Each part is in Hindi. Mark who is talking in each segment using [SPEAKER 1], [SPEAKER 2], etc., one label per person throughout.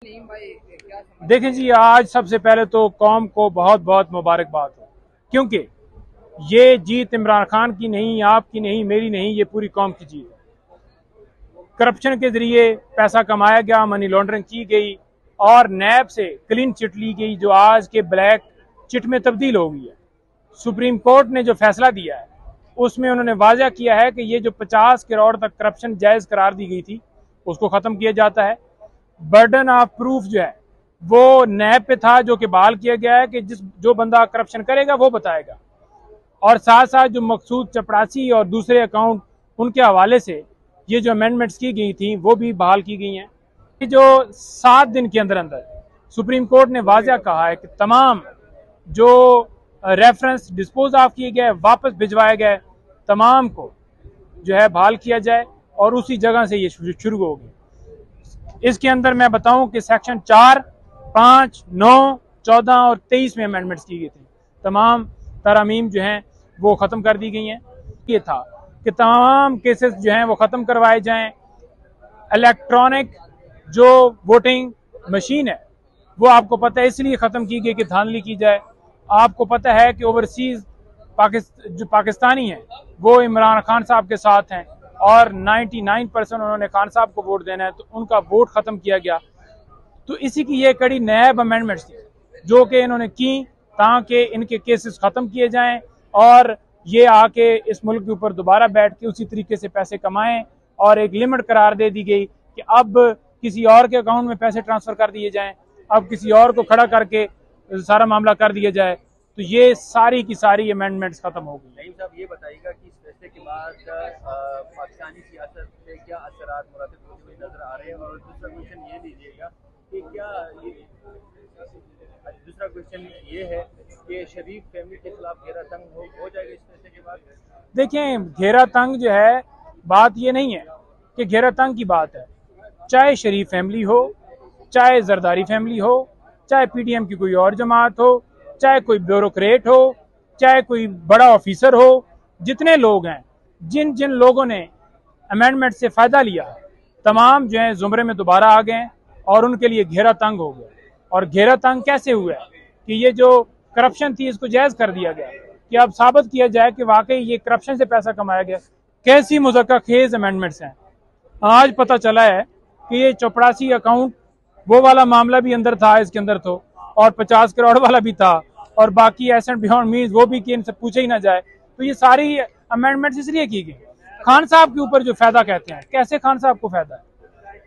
[SPEAKER 1] देखें जी, आज सबसे पहले तो कौम को बहुत बहुत मुबारकबाद हो, क्योंकि ये जीत इमरान खान की नहीं, आपकी नहीं, मेरी नहीं, ये पूरी कौम की जीत है। करप्शन के जरिए पैसा कमाया गया, मनी लॉन्ड्रिंग की गई और नैब से क्लीन चिट ली गई, जो आज के ब्लैक चिट में तब्दील हो गई है। सुप्रीम कोर्ट ने जो फैसला दिया है उसमें उन्होंने वाज़ा किया है कि ये जो 50 करोड़ तक करप्शन जायज़ करार दी गई थी उसको ख़त्म किया जाता है। बर्डन ऑफ प्रूफ जो है वो नैब पे था, जो कि बहाल किया गया है कि जो बंदा करप्शन करेगा वो बताएगा। और साथ साथ जो मकसूद चपरासी और दूसरे अकाउंट उनके हवाले से ये जो अमेंडमेंट्स की गई थी वो भी बहाल की गई हैं। ये जो 7 दिन के अंदर अंदर सुप्रीम कोर्ट ने वाज़ा कहा है कि तमाम जो रेफरेंस डिस्पोज ऑफ किए गए, वापस भिजवाए गए, तमाम को जो है बहाल किया जाए और उसी जगह से ये शुरू होगी। इसके अंदर मैं बताऊं कि सेक्शन 4, 5, 9, 14 और 23 में अमेंडमेंट्स की गई थी। तमाम तरामीम जो हैं वो ख़त्म कर दी गई हैं। ये था कि तमाम केसेस जो हैं वो ख़त्म करवाए जाएं। इलेक्ट्रॉनिक जो वोटिंग मशीन है वो आपको पता है इसलिए ख़त्म की गई कि धांधली की जाए। आपको पता है कि ओवरसीज़ जो पाकिस्तानी हैं वो इमरान खान साहब के साथ हैं और 99% उन्होंने खान साहब को वोट देना है, तो उनका वोट ख़त्म किया गया। तो इसी की ये कड़ी नैब अमेंडमेंट्स थी जो कि इन्होंने की ताकि इनके केसेस ख़त्म किए जाएं और ये आके इस मुल्क के ऊपर दोबारा बैठ के उसी तरीके से पैसे कमाएं। और एक लिमिट करार दे दी गई कि अब किसी और के अकाउंट में पैसे ट्रांसफ़र कर दिए जाएँ, अब किसी और को खड़ा करके सारा मामला कर दिया जाए। तो ये सारी की सारी अमेंडमेंट्स खत्म हो गई।
[SPEAKER 2] नईम साहब, ये बताइएगा कि इस फैसले के बाद पाकिस्तानी सियासत पे क्या असरात मुरातब होते हुए नजर आ रहे हैं, और दूसरा क्वेश्चन ये लीजिएगा कि दूसरा क्वेश्चन ये है कि शरीफ फैमिली के खिलाफ घेरा तंग हो जाएगा इस फैसले के बाद।
[SPEAKER 1] देखें, घेरा तंग जो है, बात ये नहीं है कि घेरा तंग की बात है। चाहे शरीफ फैमिली हो, चाहे जरदारी फैमिली हो, चाहे पीडीएम की कोई और जमात हो, चाहे कोई ब्यूरोक्रेट हो, चाहे कोई बड़ा ऑफिसर हो, जितने लोग हैं, जिन जिन लोगों ने अमेंडमेंट से फ़ायदा लिया, तमाम जो है ज़ुमरे में दोबारा आ गए और उनके लिए घेरा तंग हो गया। और घेरा तंग कैसे हुआ है कि ये जो करप्शन थी इसको जायज़ कर दिया गया कि अब साबित किया जाए कि वाकई ये करप्शन से पैसा कमाया गया। कैसी मुज़क्का खेज अमेंडमेंट्स हैं। आज पता चला है कि ये चपरासी अकाउंट वो वाला मामला भी अंदर था, इसके अंदर तो, और 50 करोड़ वाला भी था, और बाकी एसेट बियॉन्ड मीन्स वो भी कि इनसे पूछे ही ना जाए। तो ये सारी अमेंडमेंट्स इसलिए की गई। खान साहब के ऊपर जो फायदा कहते हैं, कैसे खान साहब को फायदा है?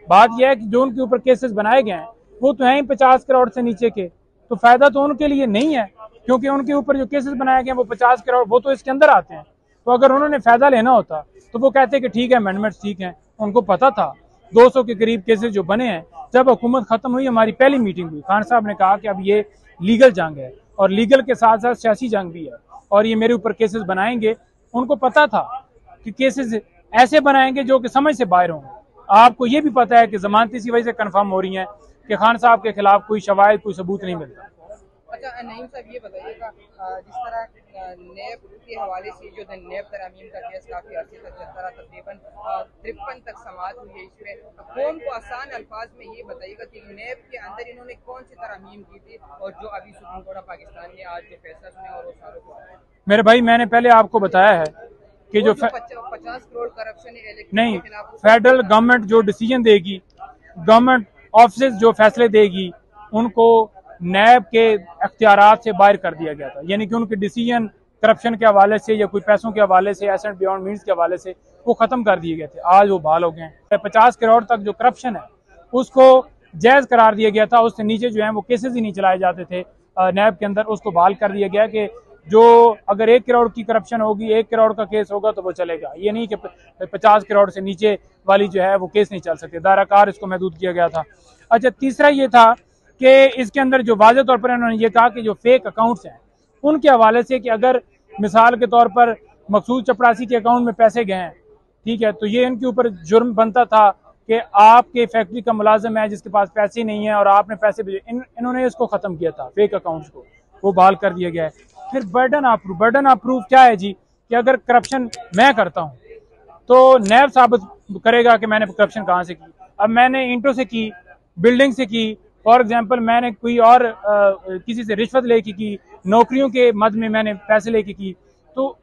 [SPEAKER 1] बात यह है कि जो उनके ऊपर केसेस बनाए गए हैं वो तो हैं ही 50 करोड़ से नीचे के, तो फायदा तो उनके लिए नहीं है, क्योंकि उनके ऊपर जो केसेस बनाए गए हैं वो 50 करोड़ वो तो इसके अंदर आते हैं। तो अगर उन्होंने फायदा लेना होता तो वो कहते कि ठीक है अमेंडमेंट्स ठीक है। उनको पता था 200 के करीब केसेस जो बने हैं। जब हुकूमत खत्म हुई, हमारी पहली मीटिंग हुई, खान साहब ने कहा कि अब ये लीगल जंग है और लीगल के साथ साथ सियासी जंग भी है और ये मेरे ऊपर केसेस बनाएंगे। उनको पता था कि केसेस ऐसे बनाएंगे जो कि समझ से बाहर होंगे। आपको ये भी पता है कि जमानत इसी वजह से कंफर्म हो रही हैं कि खान साहब के खिलाफ कोई शवाहिद, कोई सबूत नहीं मिलता।
[SPEAKER 3] अच्छा नईम साहब, ये बताइएगा, जिस तरह नेब के हवाले से जो नेब तरामीम का केस काफ़ी अर्से तक चलता रहा, तकरीबन 53 तक समाअत हुई है इसमें, कौम को आसान अल्फाज में ये बताइएगा कि नेब के अंदर इन्होंने कौन सी तरामीम की थी और जो अभी सुप्रीम कोर्ट ऑफ पाकिस्तान ने आज जो फैसला सुना और वो सारों को।
[SPEAKER 1] मेरे भाई, मैंने पहले आपको बताया है कि जो
[SPEAKER 3] 50 करोड़ करप्शन
[SPEAKER 1] नहीं, फेडरल गवर्नमेंट जो डिसीजन देगी, गवर्नमेंट ऑफिस जो फैसले देगी, उनको नैब के अख्तियारात से बाहर कर दिया गया था। यानी कि उनके डिसीजन करप्शन के हवाले से या कोई पैसों के हवाले से, एसेट बियॉन्ड मीन्स के हवाले से वो ख़त्म कर दिए गए थे। आज वो बहाल हो गए हैं। 50 करोड़ तक जो करप्शन है उसको जायज़ करार दिया गया था। उससे नीचे जो है वो केसेस ही नहीं चलाए जाते थे नैब के अंदर, उसको बहाल कर दिया गया कि जो अगर 1 करोड़ की करप्शन होगी, 1 करोड़ का केस होगा तो वो चलेगा। ये नहीं कि 50 करोड़ से नीचे वाली जो है वो केस नहीं चल सकते। दायराकार इसको महदूद किया गया था। अच्छा, तीसरा ये था कि इसके अंदर जो वाज़ेह तौर पर उन्होंने ये कहा कि जो फेक अकाउंट्स हैं उनके हवाले से कि अगर मिसाल के तौर पर मकसूद चपरासी के अकाउंट में पैसे गए हैं, ठीक है, तो ये इनके ऊपर जुर्म बनता था कि आपके फैक्ट्री का मुलाजिम है जिसके पास पैसे नहीं है और आपने पैसे भेजे। इन्होंने इसको ख़त्म किया था, फेक अकाउंट्स को, वो बहाल कर दिया गया है। फिर बर्डन ऑफ प्रूफ क्या है जी, कि अगर करप्शन मैं करता हूँ तो नैब साबित करेगा कि मैंने करप्शन कहाँ से की। अब मैंने इंटो से की, बिल्डिंग से की, फॉर एग्जांपल मैंने कोई और किसी से रिश्वत लेके की, नौकरियों के मद में मैंने पैसे लेके की, तो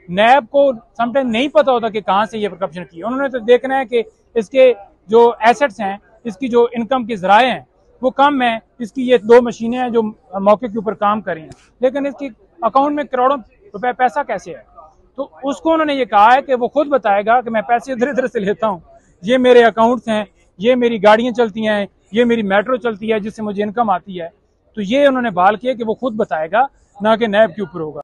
[SPEAKER 1] नैब को समटाइम नहीं पता होता कि कहाँ से ये करप्शन की। उन्होंने तो देखना है कि इसके जो एसेट्स हैं, इसकी जो इनकम के जराए हैं वो कम है, इसकी ये 2 मशीनें हैं जो मौके के ऊपर काम कर रही हैं, लेकिन इसके अकाउंट में करोड़ों रुपए पैसा कैसे है। तो उसको उन्होंने ये कहा है कि वो खुद बताएगा कि मैं पैसे इधर इधर से लेता हूँ, ये मेरे अकाउंट्स हैं, ये मेरी गाड़ियां चलती हैं, ये मेरी मेट्रो चलती है जिससे मुझे इनकम आती है। तो ये उन्होंने बहाल किया कि वो खुद बताएगा, ना कि नैब के ऊपर होगा।